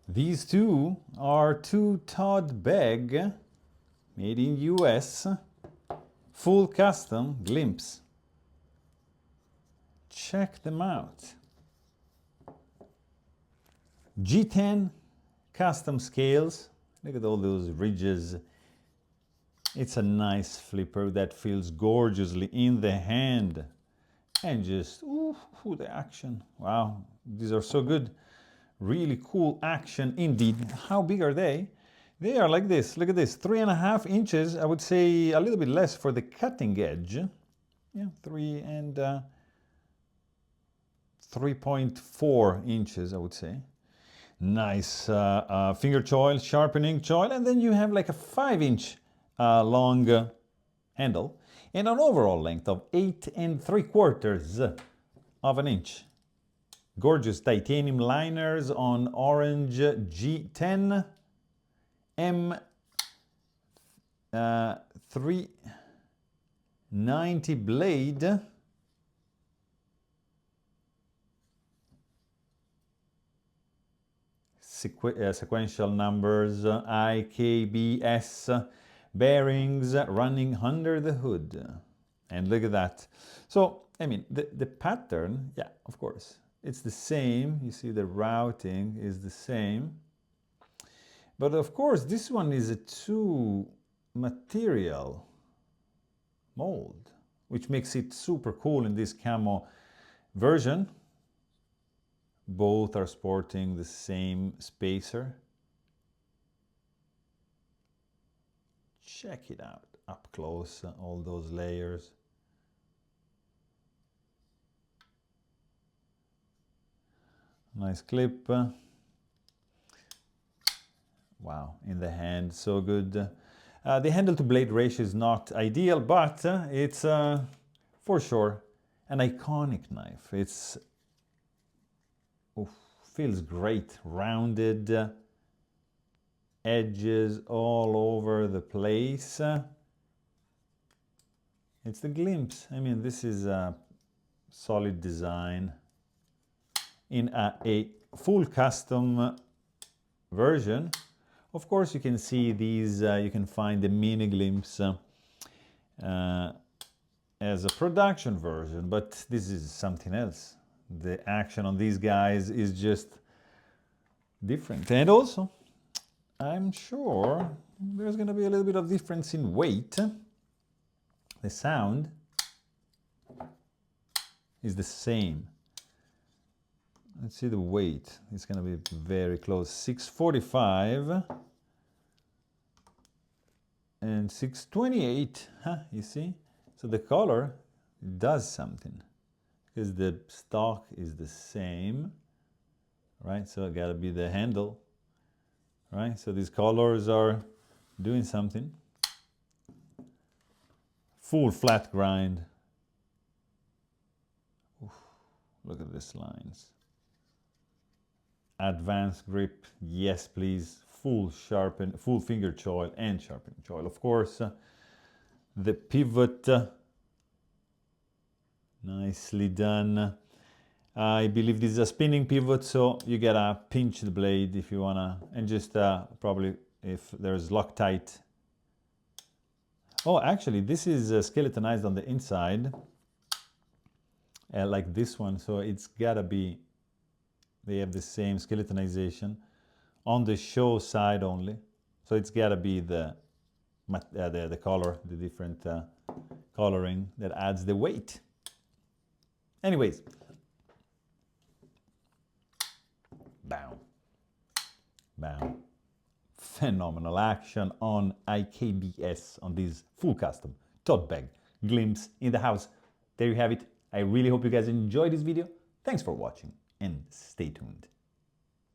These two are two Todd Begg, made in US, full custom glimpse. Check them out. G10 custom scales. Look at all those ridges. It's a nice flipper that feels gorgeously in the hand. And just, ooh, the action. Wow, these are so good. Really cool action indeed. How big are they? They are like this. Look at this, 3.5 inches. I would say a little bit less for the cutting edge. Yeah, 3.4 inches, I would say. Nice finger choil, sharpening choil, and then you have like a 5-inch long handle and an overall length of 8.75 of an inch. Gorgeous titanium liners on orange G10 M 390 blade. Sequential numbers, IKBS bearings running under the hood. And look at that. So, I mean, the pattern, yeah, of course, it's the same. You see the routing is the same. But of course, this one is a 2 material mold, which makes it super cool in this camo version. Both are sporting the same spacer. Check it out up close, all those layers. Nice clip. Wow, in the hand, so good. The handle to blade ratio is not ideal, but it's for sure an iconic knife. It's feels great, rounded edges all over the place. It's the glimpse. I mean, this is a solid design in a full custom version. Of course, you can see these, you can find the mini glimpse as a production version, but this is something else. The action on these guys is just different. And also, I'm sure there's going to be a little bit of difference in weight. The sound is the same. Let's see the weight. It's going to be very close. 645 and 628. Huh, you see? So the color does something because the stock is the same, right? So it got to be the handle, right? So these colors are doing something. Full flat grind. Oof, look at these lines. Advanced grip, yes please. Full sharpen, full finger choil and sharpening choil. Of course, the pivot, nicely done. I believe this is a spinning pivot, so you gotta pinch the blade if you wanna, and just probably if there's Loctite. Oh, actually, this is skeletonized on the inside, like this one, so it's gotta be, they have the same skeletonization on the show side only. So it's gotta be the color, the different coloring that adds the weight. Anyways, bam, bam. Phenomenal action on IKBS on this full custom Todd Begg glimpse in the house. There you have it. I really hope you guys enjoyed this video. Thanks for watching and stay tuned.